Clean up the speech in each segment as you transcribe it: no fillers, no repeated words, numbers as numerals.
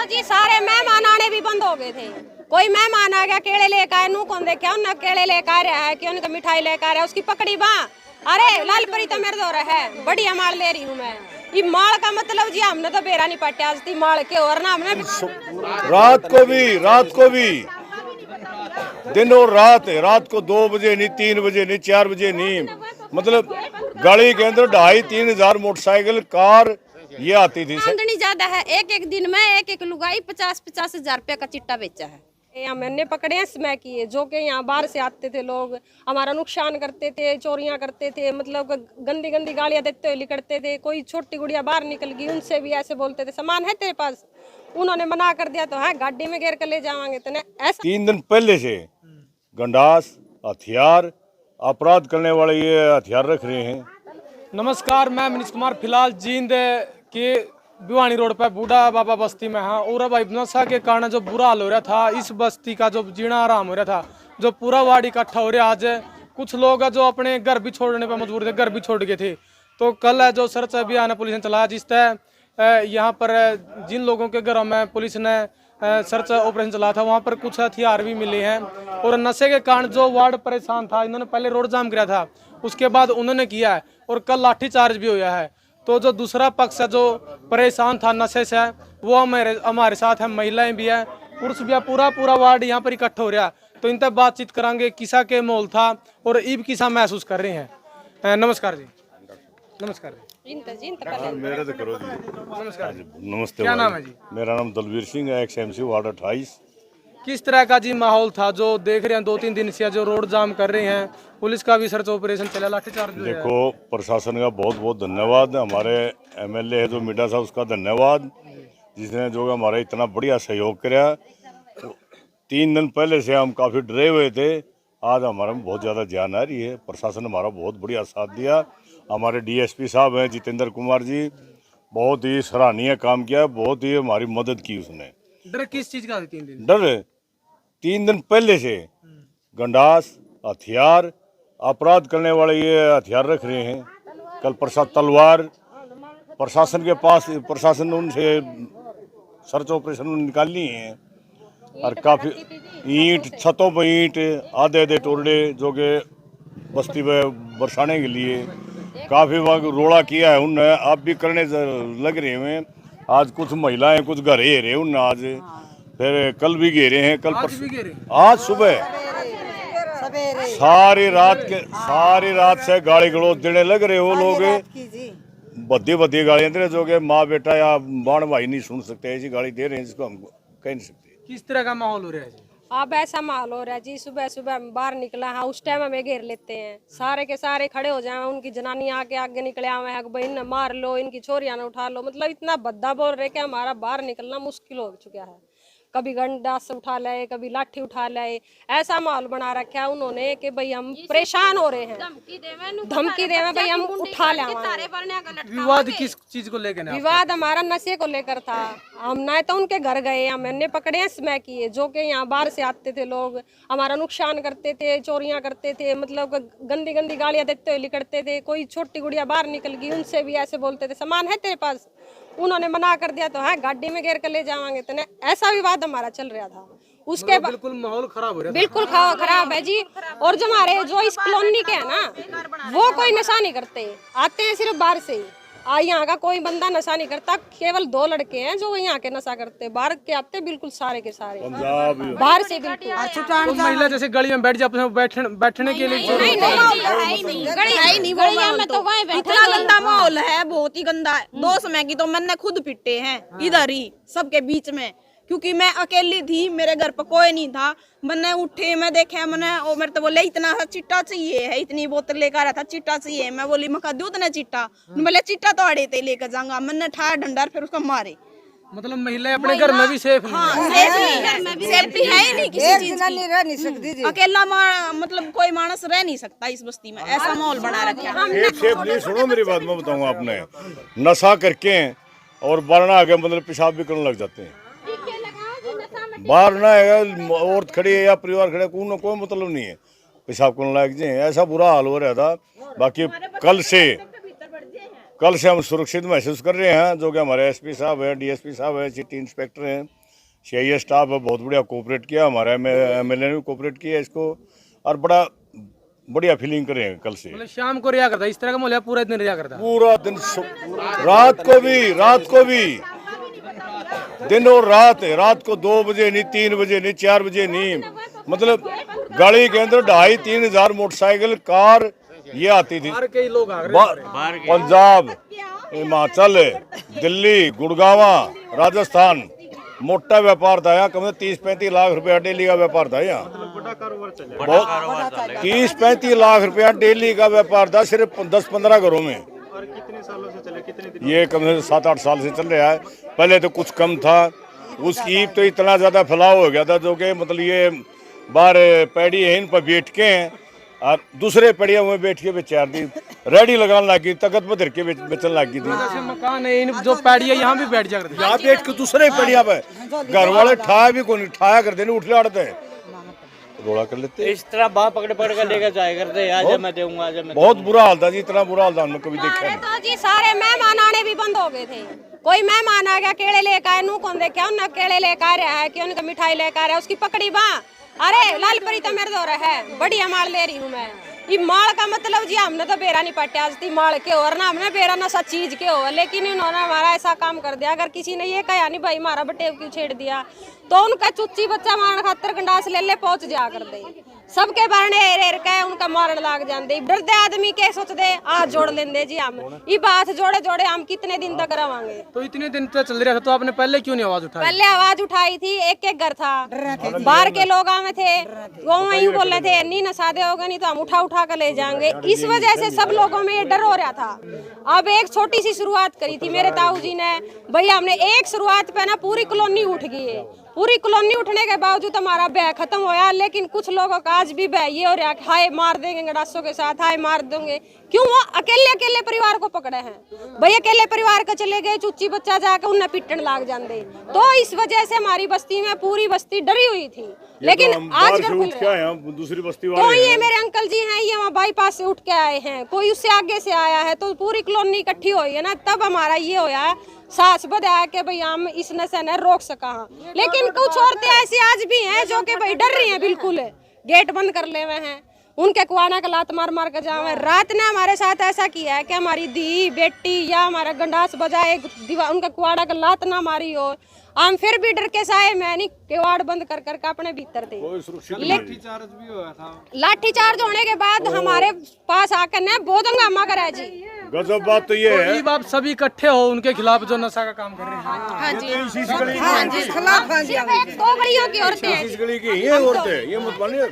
जी सारे मेहमान आने भी बंद हो गए थे। कोई मेहमान आ गया केले लेकर आए, नू कौन देखा उन केले लेकर आ रहा है कि उनका मिठाई लेकर आ रहा है, उसकी पकड़ी बाँ। अरे लाल परी तो मेरे दो है, बढ़िया माल ले रही हूँ मैं। ये माल का मतलब जी हमने तो बेरा नहीं पट्टे आज थी माल के, और ना हमने रात को भी दिन और रात है। रात को 2 बजे नहीं, 3 बजे नहीं, 4 बजे नहीं, मतलब गाड़ी के अंदर 2,500-3 हजार मोटरसाइकिल कार ये आती थी। आमदनी ज्यादा है, एक एक दिन में एक एक लुगाई 50-50 हजार रुपया का चिट्टा बेचा है। यहाँ मैंने पकड़े हैं स्मै किए, जो कि यहाँ बाहर से आते थे लोग, हमारा नुकसान करते थे, चोरियां करते थे, मतलब गंदी गंदी गालियां देते हुए निकलते थे। कोई छोटी गुड़िया बाहर निकल गई, उनसे भी ऐसे बोलते थे सामान है तेरे पास, उन्होंने मना कर दिया तो है गाड़ी में घेर कर ले जावांगे। तो ऐसा 3 दिन पहले से गंडास हथियार अपराध करने वाले ये हथियार रख रहे हैं। नमस्कार, मैं मनीष कुमार फिलहाल जींद के भिवानी रोड पर बूढ़ा बाबा बस्ती में हाँ। और भाई नशा के कारण जो बुरा हाल हो रहा था, इस बस्ती का जो जीना आराम हो रहा था, जो पूरा वार्ड इकट्ठा हो रहा है। आज कुछ लोग जो अपने घर भी छोड़ने पर मजबूर थे, घर भी छोड़ गए थे। तो कल है जो सर्च अभियान पुलिस ने चलाया, जिस तरह यहाँ पर जिन लोगों के घरों में पुलिस ने सर्च ऑपरेशन चलाया था, वहाँ पर कुछ हथियार भी मिले हैं। और नशे के कारण जो वार्ड परेशान था, इन्होंने पहले रोड जाम किया था, उसके बाद उन्होंने किया है, और कल लाठीचार्ज भी हुआ है। तो जो दूसरा पक्ष है जो परेशान था नशे से, वो हमारे साथ है, महिलाएं भी है, पुरुष भी है, पूरा वार्ड यहाँ पर इकट्ठा हो रहा है। तो इनसे बातचीत करांगे, किसा के माहौल था और ईब किसा महसूस कर रहे हैं। नमस्कार जी। नमस्कार जी। मेरे तो करो जी। नमस्कार जी। नमस्ते। क्या नाम है जी? मेरा नाम दलवीर सिंह है, XMC वार्ड 28। किस तरह का जी माहौल था जो देख रहे हैं 2-3 दिन से जो रोड जाम कर रहे हैं, पुलिस का भी सर्च ऑपरेशन चला, लाठीचार्ज भी हुआ है। देखो, प्रशासन का बहुत बहुत धन्यवाद, हमारे MLA है जो मीडा साहब, उसका धन्यवाद, जिसने जो हमारा इतना बढ़िया सहयोग किया। 3 दिन पहले से हम काफ़ी डरे हुए थे, आज हमारे में बहुत ज़्यादा जान आ रही है। प्रशासन ने हमारा बहुत बढ़िया साथ दिया। हमारे DSP साहब हैं जितेंद्र कुमार जी, बहुत ही सराहनीय काम किया, बहुत ही हमारी मदद की उसने। डर किस चीज का था 3 दिन? डर 3 दिन पहले से गंडास हथियार अपराध करने वाले ये हथियार रख रहे हैं। कल तलवार प्रशासन के पास, प्रशासन ने उनसे सर्च ऑपरेशन निकालनी है। और काफ़ी ईंट, छतों पर ईंट आधे टोरडे जो कि बस्ती में बरसाने के लिए काफ़ी वक्त रोड़ा किया है उनने, आप भी करने लग रहे हैं। आज कुछ महिलाएं कुछ घर घेरे उनने, आज फिर कल भी घेरे हैं, कल आज सुबह सारी रात से गाड़ी गड़ोच देने लग रहे हो लोग। बद्दी गाड़ियां दे रहे, जो कि माँ बेटा या बाण भाई नहीं सुन सकते, ऐसी गाड़ी दे रहे हैं जिसको हम कह नहीं सकते। किस तरह का माहौल हो रहा है जी? अब ऐसा माहौल हो रहा है जी, सुबह सुबह बाहर निकला है, उस टाइम हमें घेर लेते हैं, सारे के सारे खड़े हो जाए, उनकी जनानी आके आगे निकले आवे हैं, भाई इन्हें मार लो, इनकी छोरियां न उठा लो, मतलब इतना भद्दा बोल रहे कि हमारा बाहर निकलना मुश्किल हो चुका है। कभी गंडास उठा लाए, कभी लाठी उठा लाए, ऐसा माहौल बना रखा है उन्होंने कि भाई हम परेशान हो रहे हैं, धमकी देवे भाई हम उठा ले। विवाद किस चीज को लेकर? विवाद हमारा नशे को लेकर था। हम ना तो उनके घर गए, हमने पकड़े हैं स्मै किए, जो कि यहाँ बाहर से आते थे लोग, हमारा नुकसान करते थे, चोरियां करते थे, मतलब गंदी गंदी गालियां देते हुए निकलते थे। कोई छोटी गुड़िया बाहर निकल गई, उनसे भी ऐसे बोलते थे सामान है तेरे पास, उन्होंने मना कर दिया तो है गाड़ी में घेर कर ले जावांगे। तो ऐसा विवाद हमारा चल रहा था। उसके बाद बिल्कुल माहौल खराब हो रहा है। बिल्कुल खराब है जी। और जो हमारे जो इस कॉलोनी के है ना, वो कोई नशा नहीं करते, आते हैं सिर्फ बाहर से ही। यहाँ का कोई बंदा नशा नहीं करता, केवल 2 लड़के हैं जो यहाँ के नशा करते, बाहर के आते बिल्कुल सारे के सारे बाहर से बिल्कुल। तो महिला जैसे गली में बैठ जाए अपने बैठने के लिए, इतना गंदा माहौल है, बहुत ही गंदा है। 2 समय की तो मैंने खुद पिटे हैं इधर ही सबके बीच में, क्योंकि मैं अकेली थी, मेरे घर पर कोई नहीं था। मैंने उठे, मैं देखे, मैंने और मेरे तो बोले इतना सा चिट्टा चाहिए है, इतनी बोतल लेकर आ रहा था, चिट्टा चाहिए। मैं बोली मैं दूं उतना चिट्टा, बोले चिट्टा तो अड़े ते लेकर जाऊंगा। मैंने ठाया डंडा, फिर उसको मारे। मतलब महिलाएं अपने घर में भी सेफ नहीं है, सेफ्टी है ही नहीं, किसी चीज की रह नहीं सकती। अकेला मतलब कोई मानस रह नहीं सकता इस बस्ती में, ऐसा माहौल बना रखा है। सेफ नहीं, सुनो मेरी बात मैं बताऊँ, आपने नशा करके और बारना आगे मतलब पेशाब भी करने लग जाते हैं। बाहर ना है, औरत खड़ी है या परिवार खड़े, कोई मतलब नहीं है, पेशाब करने लायक जी, ऐसा बुरा हाल हो रहा था। बाकी कल से हम सुरक्षित महसूस कर रहे हैं, जो कि हमारे SP साहब है, DSP साहब है, सिटी इंस्पेक्टर हैं, CIS स्टाफ है बहुत बढ़िया कोऑपरेट किया, हमारा MLA ने भी कोऑपरेट किया इसको, और बड़ा बढ़िया फीलिंग करें कल से। मतलब शाम को रिया करता है, इस तरह का माहौल है, पूरा दिन रिया करता है? पूरा दिन रात को भी दिन और रात है। रात को 2 बजे नहीं, 3 बजे नहीं, 4 बजे नहीं, मतलब गाड़ी के अंदर 2,500-3 हज़ार मोटरसाइकिल कार ये आती थी। कई लोग आ रहे पंजाब, हिमाचल, दिल्ली, गुड़गांव, राजस्थान, मोटा व्यापार था यहाँ। कम से 30-35 लाख रुपया डेली का व्यापार था यहाँ। बहुत 30-35 लाख रुपया डेली का व्यापार था सिर्फ 10-15 घरों में। और कितने सालों से चले, कितने दिन? ये कम से 7-8 साल से चल रहा है। पहले तो कुछ कम था, उसकी तो इतना ज़्यादा फैलाव हो गया था जो कि मतलब ये बाहर पैड़ी है इन पर बैठ के और दूसरे पड़िया में बैठ के बेचार दी रेडी लगाने लगी, तकत पर धर के बेचने लगी थी। जैसे मकान है, इन जो पैड़ी है यहाँ भी बैठ जा करते, यहाँ बैठ के दूसरे पड़िया पे घर वाले ठाया भी कौन ठाया करते नहीं, उठ लाड़ते रोड़ा कर लेते। इस तरह बाह पकड़ पकड़ कर लेकर जाया करते, आज मैं दूंगा, आज मैं। बहुत बुरा हाल था जी, इतना बुरा हाल था हमने कभी देखा नहीं। तो जी सारे मेहमान आने भी बंद हो गए थे। कोई मेहमान आ गया केले लेकर आए, नू कौन देखा उन केले लेकर आ रहा है कि उनका मिठाई लेकर आ रहा है, उसकी पकड़ी बाँ, अरे लालपरी तो मेरे दौरा है, बढ़िया माल ले रही हूँ मैं। ये माल का मतलब जी हमने तो बेरा नहीं पट्टा आज थी माल के, और ना हमने बेरा ना सब चीज के हो, लेकिन इन्होंने हमारा ऐसा काम कर दिया। अगर किसी ने ये कहा नहीं भाई हमारा बटेव क्यों छेड़ दिया, तो उनका चुच्ची बच्चा मारने खातर गंडास ले पहुंच जा कर दे, सबके बारने एर के उनका मारन लाग जाते। डरते आदमी के सोचते आज जोड़ लेंगे जी हम, ये बात जोड़े जोड़े हम कितने दिन तक रवांगे। तो इतने दिन तक चल रहा था, तो आपने पहले क्यों नहीं आवाज उठाई? पहले आवाज उठाई थी, एक एक घर था, बाहर के लोग आए थे, वो वही बोल रहे थे नहीं नसादे होगा नहीं तो हम उठा उठा कर ले जाएंगे। इस वजह से सब लोगों में ये डर हो रहा था। अब एक छोटी सी शुरुआत करी थी मेरे ताऊ जी ने, भैया हमने एक शुरुआत पे ना पूरी कॉलोनी उठ गई है। पूरी कॉलोनी उठने के बावजूद हमारा भय खत्म होया, लेकिन कुछ लोगों का आज भी भय ये हो रहा है हाय मार देंगे गंडासों के साथ, हाय मार देंगे। क्यों? वो अकेले अकेले परिवार को पकड़े हैं भाई, अकेले परिवार के चले गए, चुच्ची बच्चा जाकर उन्हें पिटन लाग जाते। तो इस वजह से हमारी बस्ती में पूरी बस्ती डरी हुई थी, लेकिन आज दूसरी बस्ती तो वाले ये मेरे अंकल जी हैं, ये वहाँ बाईपास से उठ के आए हैं, कोई उससे आगे से आया है, तो पूरी कॉलोनी इकट्ठी हुई है ना, तब हमारा ये होया सास बताया कि भाई हम इस नशे ने रोक सका। लेकिन कुछ औरतें ऐसी आज भी हैं जो कि भाई डर रही हैं, बिल्कुल गेट बंद कर ले हुए हैं, उनके कुआना का लात मार मार कर जावे। रात ने हमारे साथ ऐसा किया है कि हमारी दी बेटी या हमारा गंडास बजाए दीवार उनका कुआना का लात ना मारी हो, हम फिर भी डर के साए मैं नहीं किवाड़ बंद कर करके अपने भीतर थे। लाठी चार्ज होने के बाद हमारे पास आकर ने बहुत हंगामा करा जी। गजब बात तो ये है, आप सभी इकट्ठे हो उनके खिलाफ जो नशा का काम कर रहे हैं। हाँ जी, दो गलियों की औरतें हैं। इस गली की ये औरतें, ये मत मानिए,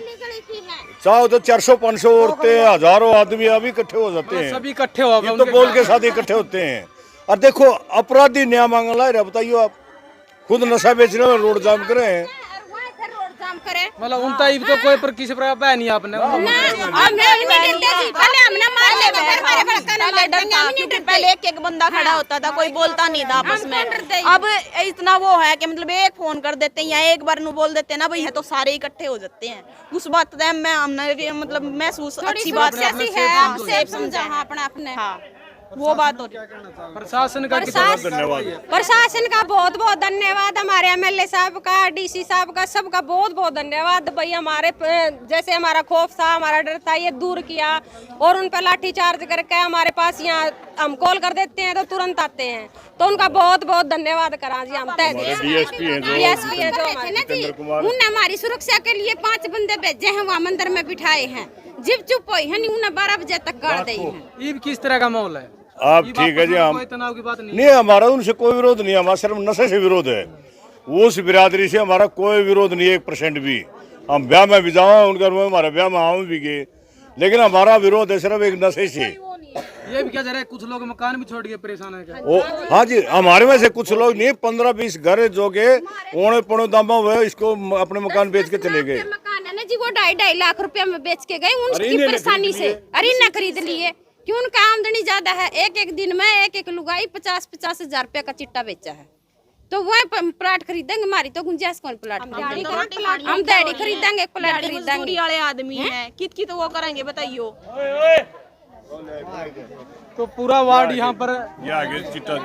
चाहो तो 400-500 औरतें, हजारों आदमी अभी इकट्ठे हो जाते हैं, सभी इकट्ठे हो गए, तो बोल के साथ इकट्ठे होते हैं। और देखो अपराधी न्याय मांगने ला रहे, बताइए आप खुद नशा बेचने में रोड जाम करे हैं, मतलब उन टाइप तो कोई पर किसी प्रकार का नहीं आपने पहले एक बंदा खड़ा होता था, कोई बोलता नहीं था आपस में। अब इतना वो है कि मतलब एक फोन कर देते हैं या एक बार नु बोल देते हैं ना भैया, तो सारे इकट्ठे हो जाते हैं। उस बात में हमने मतलब महसूस अच्छी बात है, सेफ समझा अपना अपने, हाँ वो बात हो रही। प्रशासन का धन्यवाद, प्रशासन का बहुत बहुत धन्यवाद, हमारे MLA साहब का, DC साहब का, सबका बहुत बहुत धन्यवाद। भाई हमारे जैसे हमारा खौफ था, हमारा डर था, ये दूर किया और उन पर लाठी चार्ज करके हमारे पास यहाँ हम कॉल कर देते हैं तो तुरंत आते हैं, तो उनका बहुत बहुत धन्यवाद करा जी। हम DSP हैं जो उन्होंने हमारी सुरक्षा के लिए 5 बंदे भेजे हैं, वहाँ मंदिर में बिठाए हैं, जिप चुप हुई है, उन्हें 12 बजे तक गाड़ दी है। ये किस तरह का माहौल है? आप ठीक है जी, हम तनाव की बात नहीं, हमारा उनसे कोई विरोध नहीं है, हमारा सिर्फ नशे से विरोध है। उस बिरादरी से हमारा कोई विरोध नहीं है 1% भी। हम ब्याह में भी जाओ, उनका हमारे ब्याह में आऊँ भी गए, लेकिन हमारा विरोध है सिर्फ एक नशे से। ये भी क्या जा रहा है, कुछ लोग मकान भी छोड़ के परेशान है क्या? ओ हाँ जी, हमारे में से कुछ लोग नहीं, 15-20 घर जो के ओने पौने दामा हुए, इसको अपने मकान बेच के चले गए। मकान है ना जी, वो 2.5 लाख रुपया में बेच के गए उनकी परेशानी से, अरे न खरीद लिए क्यों? उनका आमदनी ज्यादा है, एक दिन में एक लुगाई 50-50 हजार रुपया का चिट्टा बेचा है, तो वह प्लाट खरीदेंगे। हमारी तो गुंजाइश कौन प्लाट, हम दिहाड़ी खरीदेंगे, प्लाट खरीदेंगे वाले आदमी है, कित तो वो करेंगे बताइयो। तो पूरा वार्ड यहाँ पर ये आगे चिट्टा